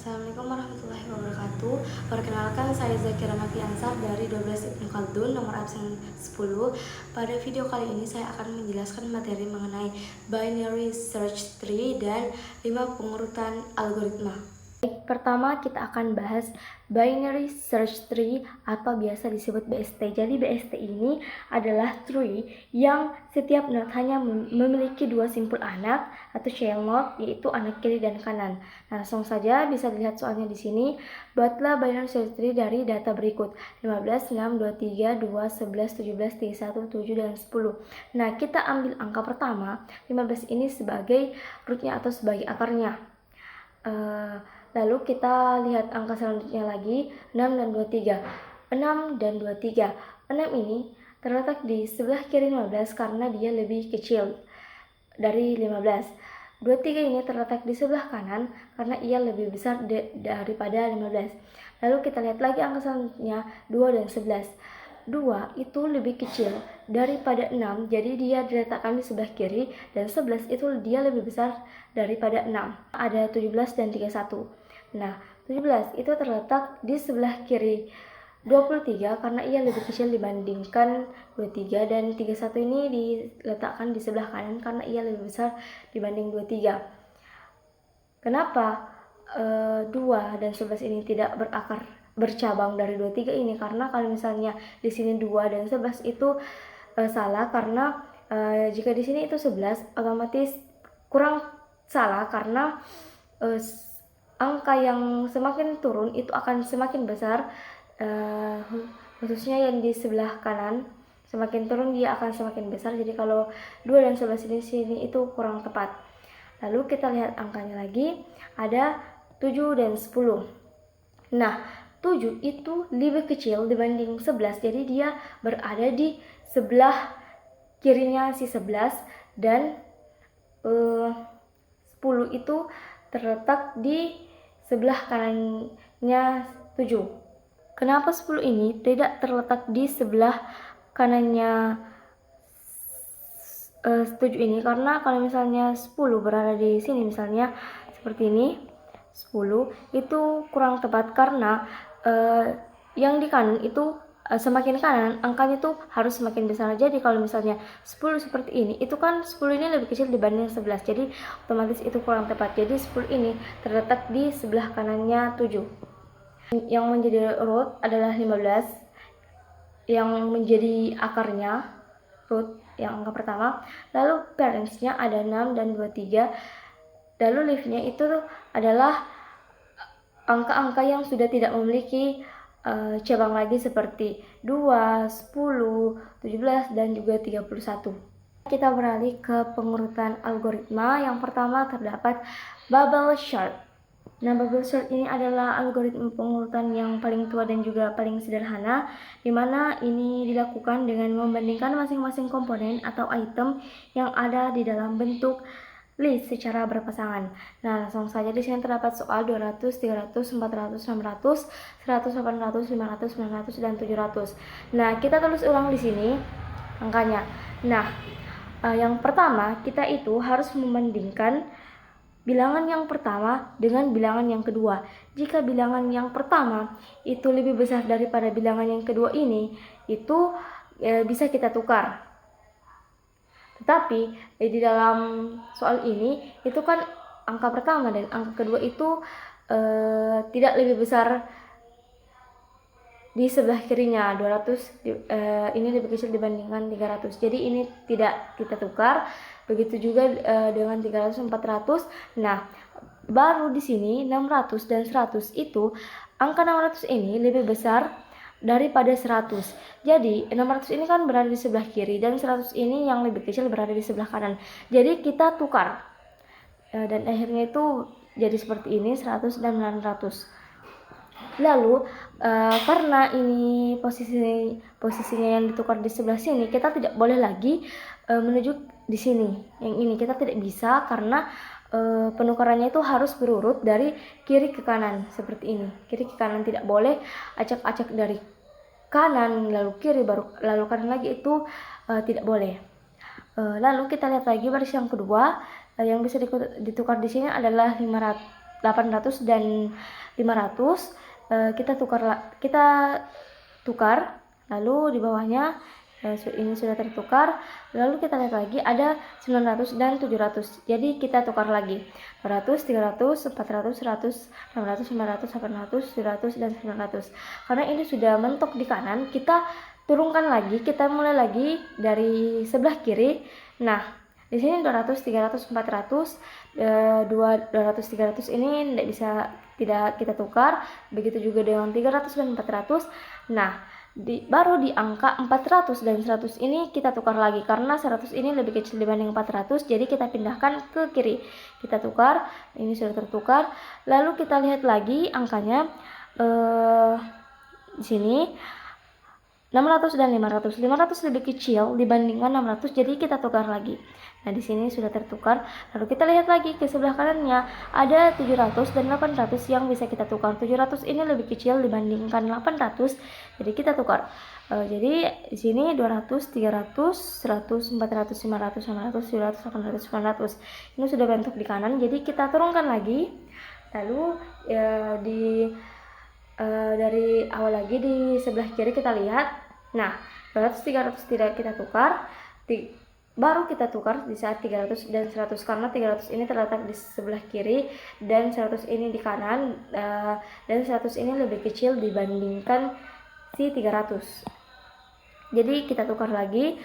Assalamualaikum warahmatullahi wabarakatuh. Perkenalkan, saya Zakira Noviansar dari 12 Ibnu Khaldun, nomor absen 10. Pada video kali ini saya akan menjelaskan materi mengenai binary search tree dan 5 pengurutan algoritma. Pertama, kita akan bahas binary search tree atau biasa disebut BST. Jadi BST ini adalah tree yang setiap node hanya memiliki dua simpul anak atau child node, yaitu anak kiri dan kanan. Nah, langsung saja bisa dilihat soalnya di sini. Buatlah binary search tree dari data berikut: 15, 6, 23, 2, 11, 17, 31, 7, dan 10. Nah, kita ambil angka pertama, 15 ini sebagai rootnya atau sebagai akarnya. Lalu kita lihat angka selanjutnya lagi, 6 dan 23. 6 dan 23. 6 ini terletak di sebelah kiri 15 karena dia lebih kecil dari 15. 23 ini terletak di sebelah kanan karena ia lebih besar daripada 15. Lalu kita lihat lagi angka selanjutnya, 2 dan 11. 2 itu lebih kecil daripada 6, jadi dia diletakkan di sebelah kiri, dan 11 itu dia lebih besar daripada 6. Ada 17 dan 31. Nah, 17 itu terletak di sebelah kiri 23 karena ia lebih kecil dibandingkan 23, dan 31 ini diletakkan di sebelah kanan karena ia lebih besar dibanding 23. Kenapa 2 dan 11 ini tidak bercabang dari 23 ini? Karena kalau misalnya di sini 2 dan 11 itu salah, karena jika di sini itu 11 otomatis kurang salah karena angka yang semakin turun itu akan semakin besar, khususnya yang di sebelah kanan. Semakin turun dia akan semakin besar, jadi kalau 2 dan 11 di sini itu kurang tepat. Lalu kita lihat angkanya lagi, ada 7 dan 10. Nah, 7 itu lebih kecil dibanding 11, jadi dia berada di sebelah kirinya si 11, dan 10 itu terletak di sebelah kanannya 7. Kenapa 10 ini tidak terletak di sebelah kanannya 7 ini? Karena kalau misalnya 10 berada di sini, misalnya seperti ini, 10 itu kurang tepat karena yang di kanan itu semakin kanan angkanya tuh harus semakin besar. Jadi kalau misalnya 10 seperti ini, itu kan 10 ini lebih kecil dibanding 11, jadi otomatis itu kurang tepat. Jadi 10 ini terletak di sebelah kanannya 7. Yang menjadi root adalah 15, yang menjadi akarnya root yang angka pertama. Lalu parentsnya ada 6 dan 23. Lalu leafnya itu adalah angka-angka yang sudah tidak memiliki cabang lagi seperti 2, 10, 17, dan juga 31. Kita beralih ke pengurutan algoritma. Yang pertama terdapat bubble sort. Nah, bubble sort ini adalah algoritma pengurutan yang paling tua dan juga paling sederhana, di mana ini dilakukan dengan membandingkan masing-masing komponen atau item yang ada di dalam bentuk list secara berpasangan. Nah, langsung saja di sini terdapat soal 200, 300, 400, 600, 100, 800, 500, 900, dan 700. Nah, kita tulis ulang di sini angkanya. Nah, yang pertama kita itu harus membandingkan bilangan yang pertama dengan bilangan yang kedua. Jika bilangan yang pertama itu lebih besar daripada bilangan yang kedua ini, itu bisa kita tukar. Tetapi di dalam soal ini itu kan angka pertama dan angka kedua itu tidak lebih besar di sebelah kirinya. 200 ini lebih kecil dibandingkan 300, jadi ini tidak kita tukar. Begitu juga dengan 300, 400. Nah, baru di sini 600 dan 100 itu angka 600 ini lebih besar daripada 100. Jadi 600 ini kan berada di sebelah kiri, dan 100 ini yang lebih kecil berada di sebelah kanan. Jadi kita tukar, dan akhirnya itu jadi seperti ini, 100 dan 900. Lalu karena ini posisinya yang ditukar di sebelah sini, kita tidak boleh lagi menuju di sini. Yang ini kita tidak bisa karena penukarannya itu harus berurut dari kiri ke kanan seperti ini. Kiri ke kanan, tidak boleh acak-acak dari kanan lalu kiri lalu kanan lagi, itu tidak boleh. Lalu kita lihat lagi baris yang kedua, yang bisa ditukar di sini adalah 500. 800 dan 500 kita tukar, lalu di bawahnya ini sudah tertukar, lalu kita lihat lagi ada 900 dan 700, jadi kita tukar lagi 200, 300, 400, 100, 600, 500, 800, 700 dan 900. Karena ini sudah mentok di kanan, kita turunkan lagi, kita mulai lagi dari sebelah kiri. Nah, di sini 200, 300, 400, 200, 300 ini tidak kita tukar. Begitu juga dengan 300 dan 400. Nah, baru di angka 400 dan 100 ini kita tukar lagi, karena 100 ini lebih kecil dibanding 400, jadi kita pindahkan ke kiri. Kita tukar, ini sudah tertukar. Lalu kita lihat lagi angkanya di sini 600 dan 500. 500 lebih kecil dibandingkan 600, jadi kita tukar lagi. Nah, di sini sudah tertukar. Lalu kita lihat lagi ke sebelah kanannya ada 700 dan 800 yang bisa kita tukar. 700 ini lebih kecil dibandingkan 800, jadi kita tukar. Jadi di sini 200, 300, 100, 400, 500, 600, 700, 800, 900. Ini sudah bentuk di kanan, jadi kita turunkan lagi. Lalu dari awal lagi di sebelah kiri kita lihat. Nah, 200, 300 tidak kita tukar, baru kita tukar di saat 300 dan 100, karena 300 ini terletak di sebelah kiri dan 100 ini di kanan, dan 100 ini lebih kecil dibandingkan si 300. Jadi kita tukar lagi.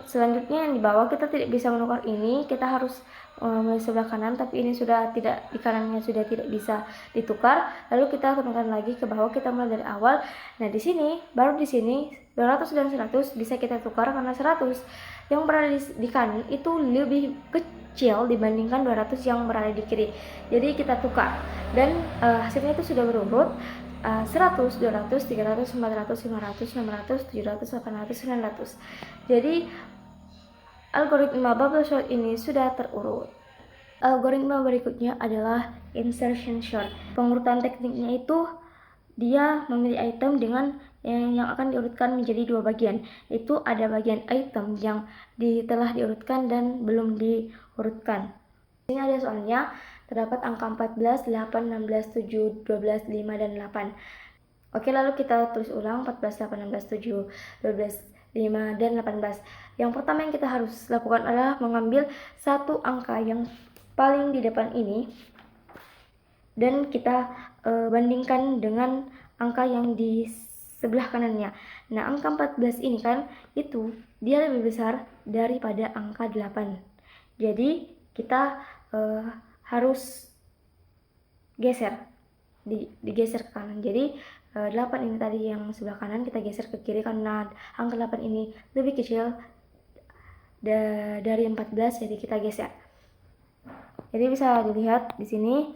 Selanjutnya yang di bawah kita tidak bisa menukar ini, kita harus mulai sebelah kanan, tapi ini sudah tidak, di kanannya sudah tidak bisa ditukar. Lalu kita turunkan lagi ke bawah, kita mulai dari awal. Nah, di sini baru di sini 200 dan 100 bisa kita tukar, karena 100 yang berada di kanan itu lebih kecil dibandingkan 200 yang berada di kiri. Jadi kita tukar, dan hasilnya itu sudah berurut 100, 200, 300, 400, 500, 600, 700, 800, 900. Jadi algoritma bubble sort ini sudah terurut. Algoritma berikutnya adalah insertion sort. Pengurutan tekniknya itu dia memilih item dengan yang akan diurutkan menjadi dua bagian. Itu ada bagian item yang telah diurutkan dan belum diurutkan. Ini ada soalnya. Terdapat angka 14, 8, 16, 7, 12, 5, dan 8. Oke, lalu kita tulis ulang 14, 8, 16, 7, 12, 5, dan 18. Yang pertama yang kita harus lakukan adalah mengambil satu angka yang paling di depan ini, dan kita bandingkan dengan angka yang di sebelah kanannya. Nah, angka 14 ini kan, itu dia lebih besar daripada angka 8. Jadi kita harus digeser ke kanan. Jadi 8 ini tadi yang sebelah kanan kita geser ke kiri, karena angka 8 ini lebih kecil dari 14, jadi kita geser. Jadi bisa dilihat di sini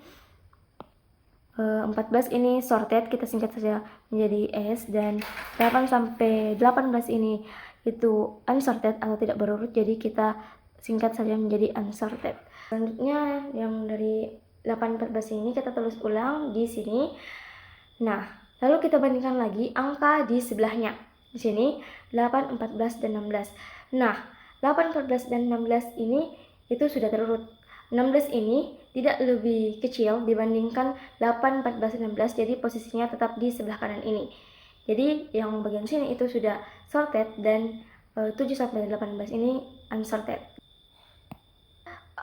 14 ini sorted, kita singkat saja menjadi S, dan 8 sampai 18 ini itu unsorted atau tidak berurut, jadi kita singkat saja menjadi unsorted. Selanjutnya yang dari 8, 14 ini kita tulis ulang di sini. Nah, lalu kita bandingkan lagi angka di sebelahnya. Di sini 8, 14, dan 16. Nah, 8, 14, dan 16 ini itu sudah terurut. 16 ini tidak lebih kecil dibandingkan 8, 14, 16, jadi posisinya tetap di sebelah kanan ini. Jadi yang bagian sini itu sudah sorted, dan 7 sampai 18 ini unsorted.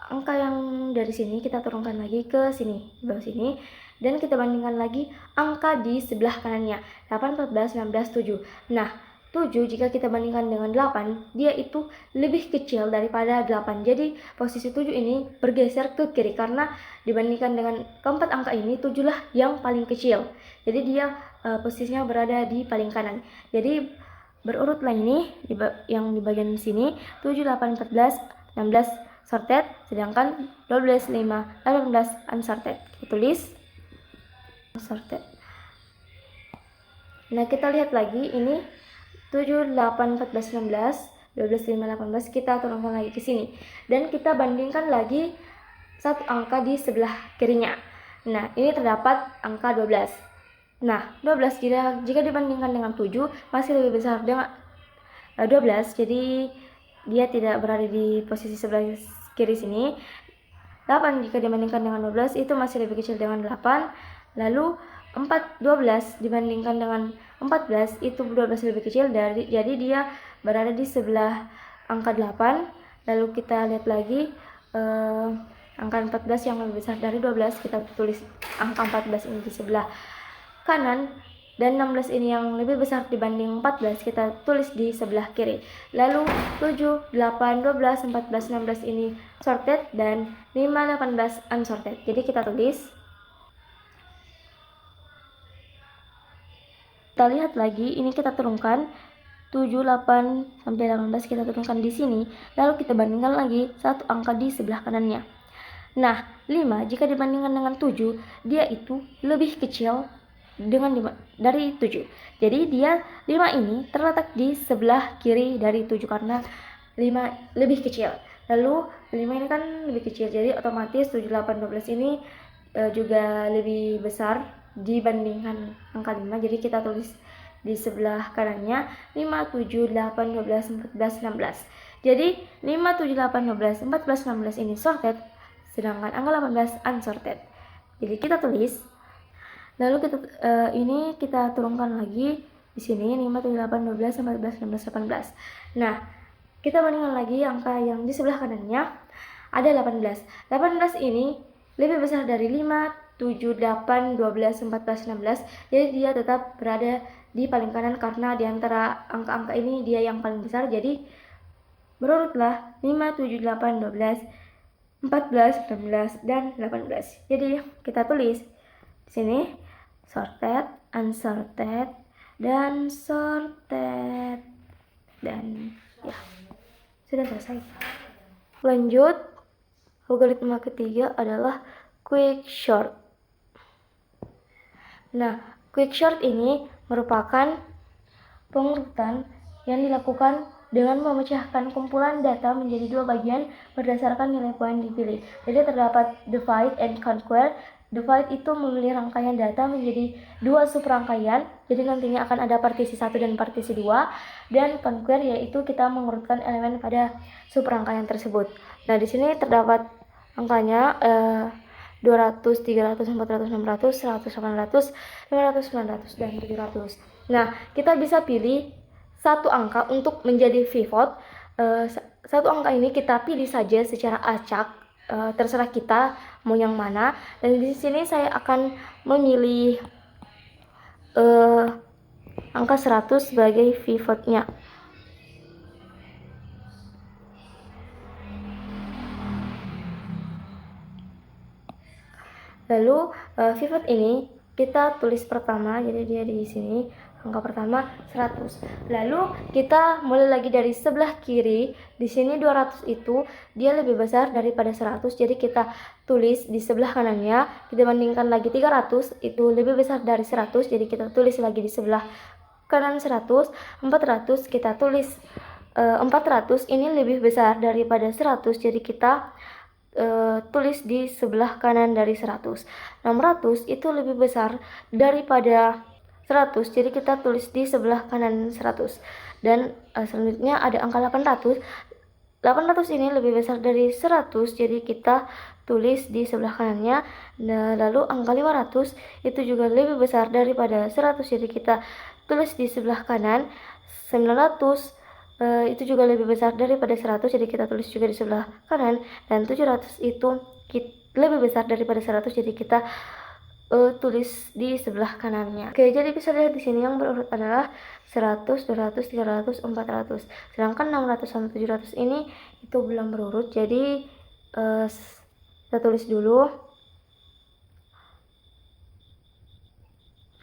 Angka yang dari sini kita turunkan lagi ke sini, di bawah sini, dan kita bandingkan lagi angka di sebelah kanannya, 8, 14, 16, 7. Nah, 7 jika kita bandingkan dengan 8, dia itu lebih kecil daripada 8. Jadi posisi 7 ini bergeser ke kiri, karena dibandingkan dengan keempat angka ini, 7 lah yang paling kecil. Jadi dia posisinya berada di paling kanan. Jadi berurutlah ini yang di bagian sini 7, 8, 14, 16 sorted, sedangkan 12, 5, 18 unsorted. Kita tulis unsorted. Nah, kita lihat lagi ini 7, 8, 14, 16, 12, 5, 18, kita turunkan lagi ke sini, dan kita bandingkan lagi satu angka di sebelah kirinya. Nah, ini terdapat angka 12. Nah, 12 jika dibandingkan dengan 7 masih lebih besar dengan 12, jadi dia tidak berada di posisi sebelah kiri sini. 8 jika dibandingkan dengan 12 itu masih lebih kecil dengan 8. Lalu 12 dibandingkan dengan 14 itu 12 lebih kecil, jadi dia berada di sebelah angka 8. Lalu kita lihat lagi angka 14 yang lebih besar dari 12, kita tulis angka 14 ini di sebelah kanan, dan 16 ini yang lebih besar dibanding 14, kita tulis di sebelah kiri. Lalu 7, 8, 12, 14, 16 ini sorted, dan 5, 18 unsorted. Jadi kita tulis. Kita lihat lagi, ini kita turunkan 7, 8, sampai 18 kita turunkan di sini. Lalu kita bandingkan lagi satu angka di sebelah kanannya. Nah, 5 jika dibandingkan dengan 7, dia itu lebih kecil dari 7. Jadi dia 5 ini terletak di sebelah kiri dari 7 karena 5 lebih kecil. Lalu 5 ini kan lebih kecil, jadi otomatis 7, 8, 12 ini juga lebih besar dibandingkan angka 5. Jadi kita tulis di sebelah kanannya 5, 7, 8, 12, 14, 16. Jadi 5, 7, 8, 12, 14, 16 ini sorted, sedangkan angka 18 unsorted. Jadi kita tulis. Lalu kita turunkan lagi di sini 5, 7, 8, 12, 14, 16, 18. Nah, kita bandingkan lagi angka yang di sebelah kanannya ada 18. 18 ini lebih besar dari 5, 7, 8, 12, 14, 16. Jadi dia tetap berada di paling kanan karena di antara angka-angka ini dia yang paling besar. Jadi berurutlah 5, 7, 8, 12, 14, 16, dan 18. Jadi kita tulis di sini sorted, unsorted, dan sorted, dan ya sudah selesai. Lanjut, algoritma ketiga adalah quick sort. Nah, quick sort ini merupakan pengurutan yang dilakukan dengan memecahkan kumpulan data menjadi dua bagian berdasarkan nilai poin dipilih. Jadi terdapat divide and conquer. Divide itu memilih rangkaian data menjadi dua subrangkaian, jadi nantinya akan ada partisi 1 dan partisi 2. Dan conquer yaitu kita mengurutkan elemen pada subrangkaian tersebut. Nah, di sini terdapat angkanya 200, 300, 400, 600, 100, 800, 500, 900, dan 700. Nah, kita bisa pilih satu angka untuk menjadi pivot. Satu angka ini kita pilih saja secara acak, terserah kita mau yang mana. Dan di sini saya akan memilih angka 100 sebagai pivotnya. Lalu pivot ini kita tulis pertama, jadi dia di sini angka pertama 100. Lalu kita mulai lagi dari sebelah kiri. Di sini 200 itu dia lebih besar daripada 100, jadi kita tulis di sebelah kanannya. Kita bandingkan lagi 300 itu lebih besar dari 100, jadi kita tulis lagi di sebelah kanan 100. 400 kita tulis 400 ini lebih besar daripada 100, jadi kita tulis di sebelah kanan dari 100. 600 itu lebih besar daripada 100, jadi kita tulis di sebelah kanan 100. Dan selanjutnya ada angka 800. 800 ini lebih besar dari 100, jadi kita tulis di sebelah kanannya. Nah, lalu angka 500 itu juga lebih besar daripada 100, jadi kita tulis di sebelah kanan. 900 itu juga lebih besar daripada 100, jadi kita tulis juga di sebelah kanan. Dan 700 itu lebih besar daripada 100, jadi kita tulis di sebelah kanannya. Oke, jadi bisa lihat di sini yang berurut adalah 100, 200, 300, 400. Sedangkan 600 sampai 700 ini itu belum berurut. Jadi kita tulis dulu.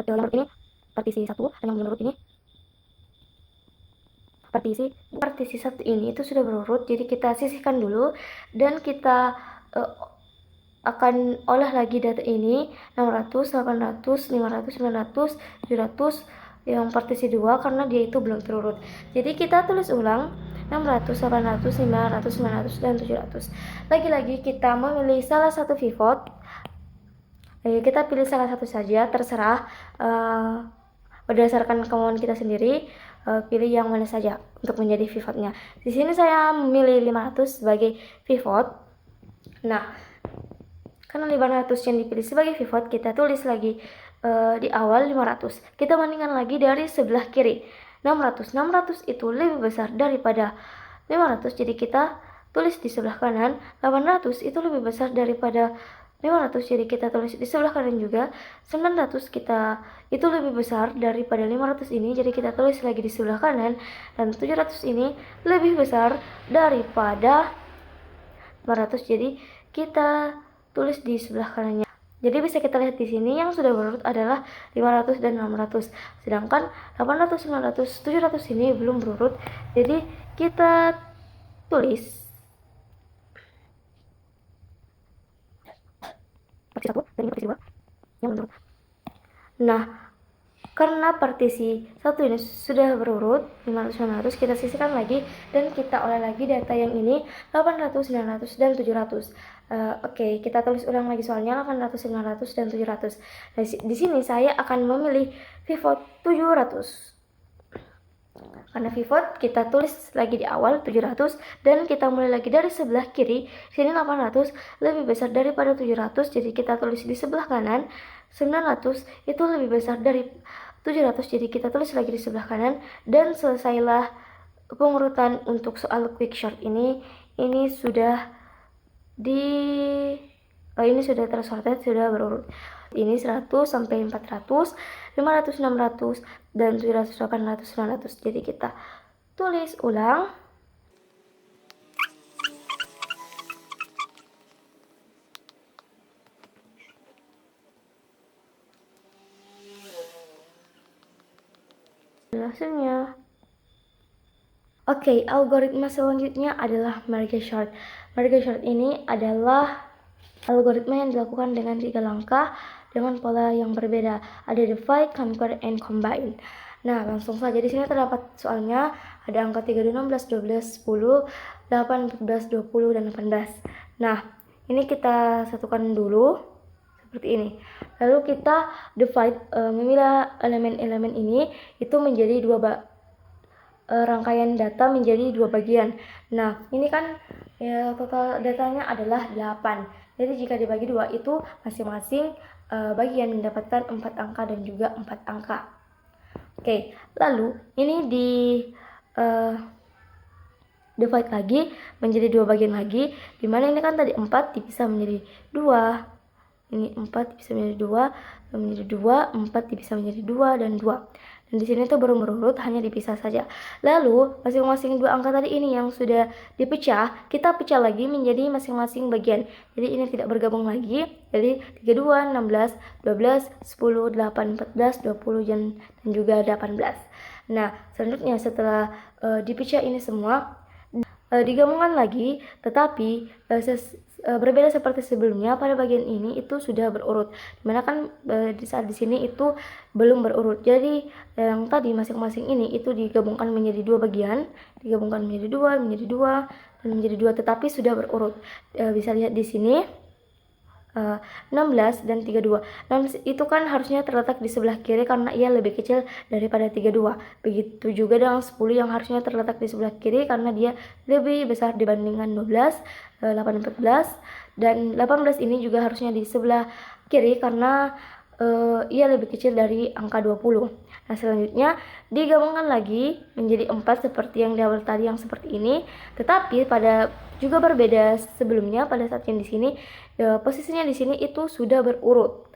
Yang berurut ini partisi 1, dan yang belum berurut ini partisi 1 ini itu sudah berurut. Jadi kita sisihkan dulu dan kita akan olah lagi data ini 600, 800, 500, 900, 700 yang partisi 2 karena dia itu belum terurut. Jadi kita tulis ulang 600, 800, 500, 900, dan 700. Lagi-lagi kita memilih salah satu pivot. Kita pilih salah satu saja, terserah berdasarkan kemauan kita sendiri. Pilih yang mana saja untuk menjadi pivotnya. Di sini saya memilih 500 sebagai pivot. Nah, Karena 500 yang dipilih sebagai pivot, kita tulis lagi di awal 500. Kita bandingkan lagi dari sebelah kiri. 600 itu lebih besar daripada 500, jadi kita tulis di sebelah kanan. 800 itu lebih besar daripada 500, jadi kita tulis di sebelah kanan juga. 900 itu lebih besar daripada 500 ini, jadi kita tulis lagi di sebelah kanan. Dan 700 ini lebih besar daripada 500, jadi kita tulis di sebelah kanannya. Jadi bisa kita lihat di sini yang sudah berurut adalah 500 dan 600. Sedangkan 800, 900, 700 ini belum berurut. Jadi kita tulis partisi 1 dan ini partisi 2 yang belum berurut. Nah, karena partisi 1 ini sudah berurut 500, 900, kita sisihkan lagi dan kita olah lagi data yang ini 800, 900, dan 700. Oke, kita tulis ulang lagi soalnya 800, 900, dan 700. Nah, di sini saya akan memilih pivot 700. Karena pivot kita tulis lagi di awal 700 dan kita mulai lagi dari sebelah kiri. Sini 800 lebih besar daripada 700, jadi kita tulis di sebelah kanan. 900 itu lebih besar dari 700, jadi kita tulis lagi di sebelah kanan. Dan selesailah pengurutan untuk soal quick short ini. Ini sudah tersorted, sudah berurut. Ini 100 sampai 400, 500, 600, dan 700, 800, 900. Jadi kita tulis ulang. Hasilnya. Oke, algoritma selanjutnya adalah merge sort. Merge sort ini adalah algoritma yang dilakukan dengan 3 langkah dengan pola yang berbeda. Ada divide, conquer, and combine. Nah, langsung saja di sini terdapat soalnya ada angka 32, 16, 12, 10, 8, 14, 20, dan 18. Nah, ini kita satukan dulu seperti ini. Lalu kita divide, memilah elemen-elemen ini itu menjadi rangkaian data menjadi 2 bagian. Nah, ini kan total datanya adalah 8. Jadi jika dibagi 2 itu masing-masing bagian mendapatkan 4 angka dan juga 4 angka. Oke, lalu ini di divide lagi menjadi 2 bagian lagi, dimana ini kan tadi 4 dipisah menjadi 2. Ini 4 dipisah menjadi 2, menjadi 2, 4 dipisah menjadi 2, dan 2. Dan di sini tuh belum berurut, hanya dipisah saja. Lalu masing-masing 2 angka tadi ini yang sudah dipecah, kita pecah lagi menjadi masing-masing bagian. Jadi ini tidak bergabung lagi. Jadi 32, 16, 12, 10, 8, 14, 20, dan juga 18. Nah, selanjutnya setelah dipecah ini semua, digabungkan lagi, tetapi berbeda seperti sebelumnya. Pada bagian ini itu sudah berurut, dimana kan di saat di sini itu belum berurut. Jadi yang tadi masing-masing ini itu digabungkan menjadi 2 bagian, digabungkan menjadi 2, menjadi 2, dan menjadi 2, tetapi sudah berurut. Bisa lihat di sini 16 dan 32. 16 itu kan harusnya terletak di sebelah kiri karena ia lebih kecil daripada 32. Begitu juga dengan 10 yang harusnya terletak di sebelah kiri karena dia lebih besar dibandingkan 12, 8, 14. Dan 18 ini juga harusnya di sebelah kiri karena ia lebih kecil dari angka 20. Nah, selanjutnya digabungkan lagi menjadi 4 seperti yang di awal tadi yang seperti ini, tetapi pada juga berbeda sebelumnya. Pada saat yang di sini posisinya di sini itu sudah berurut.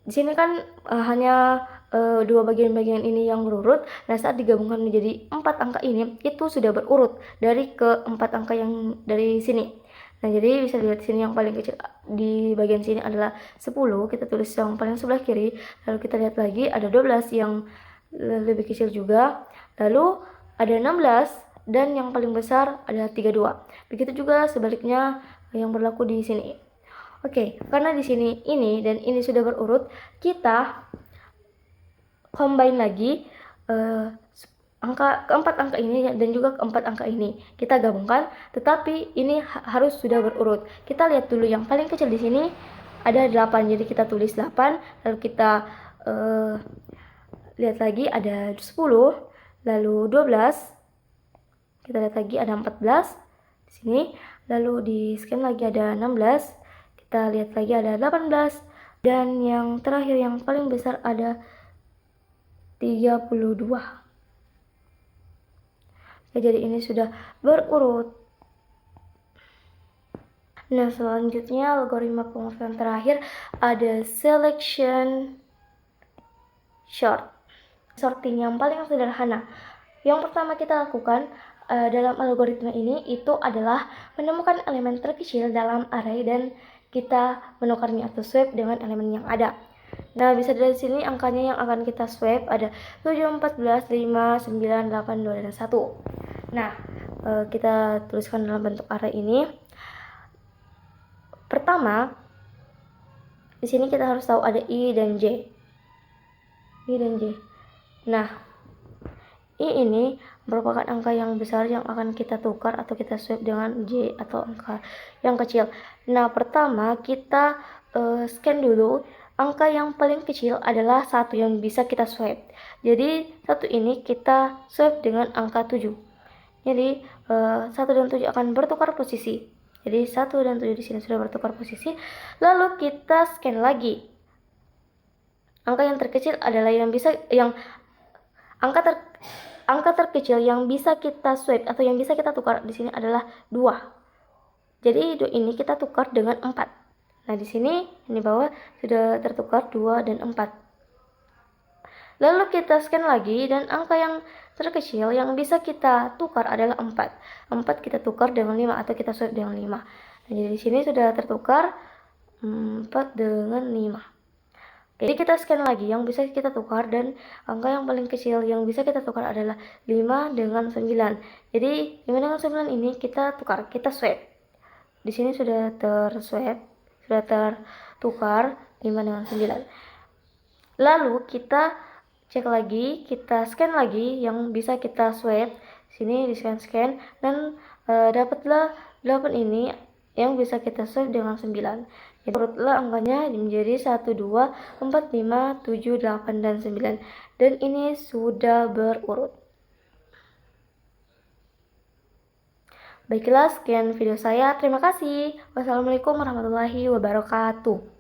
Di sini kan hanya 2 bagian-bagian ini yang berurut. Nah, saat digabungkan menjadi 4 angka ini itu sudah berurut dari ke 4 angka yang dari sini. Nah, jadi bisa dilihat sini yang paling kecil di bagian sini adalah 10. Kita tulis yang paling sebelah kiri. Lalu kita lihat lagi ada 12 yang lebih kecil juga. Lalu ada 16 dan yang paling besar ada 32. Begitu juga sebaliknya yang berlaku di sini. Oke, karena di sini ini dan ini sudah berurut, kita combine lagi keempat angka ini dan juga keempat angka ini kita gabungkan, tetapi ini harus sudah berurut. Kita lihat dulu yang paling kecil di sini ada 8, jadi kita tulis 8. Lalu kita lihat lagi ada 10, lalu 12. Kita lihat lagi ada 14 di sini, lalu di scan lagi ada 16. Kita lihat lagi ada 18. Dan yang terakhir yang paling besar ada 32. Jadi ini sudah berurut. Nah, selanjutnya algoritma penguraian terakhir ada selection sort. Sorting yang paling sederhana. Yang pertama kita lakukan dalam algoritma ini itu adalah menemukan elemen terkecil dalam array dan kita menukarnya atau swap dengan elemen yang ada. Nah, bisa dari sini angkanya yang akan kita swap ada 7, 14, 5, 9, 8, 2, dan 1. Nah, kita tuliskan dalam bentuk array ini. Pertama, di sini kita harus tahu ada I dan J. I dan J. Nah, I ini merupakan angka yang besar yang akan kita tukar atau kita swap dengan J atau angka yang kecil. Nah, pertama kita scan dulu. Angka yang paling kecil adalah 1 yang bisa kita swap. Jadi 1 ini kita swap dengan angka 7. Jadi 1 dan 7 akan bertukar posisi. Jadi 1 dan 7 di sini sudah bertukar posisi. Lalu kita scan lagi. Angka yang terkecil adalah angka terkecil yang bisa kita swap atau yang bisa kita tukar di sini adalah 2. Jadi 2 ini kita tukar dengan 4. Nah, di sini ini bawah sudah tertukar 2 dan 4. Lalu kita scan lagi dan angka yang terkecil yang bisa kita tukar adalah 4. 4 kita tukar dengan 5 atau kita swap dengan 5. Nah, jadi di sini sudah tertukar 4 dengan 5. Jadi kita scan lagi yang bisa kita tukar dan angka yang paling kecil yang bisa kita tukar adalah 5 dengan 9. Jadi 5 dengan 9 ini kita tukar, kita swap. Di sini sudah sudah tertukar 5 dengan 9. Lalu kita cek lagi, kita scan lagi yang bisa kita swap. Sini di scan dan dapatlah 8 ini yang bisa kita swap dengan 9. Jadi urutlah angkanya menjadi 1, 2, 4, 5, 7, 8, dan 9. Dan ini sudah berurut. Baiklah, sekian video saya. Terima kasih. Wassalamualaikum warahmatullahi wabarakatuh.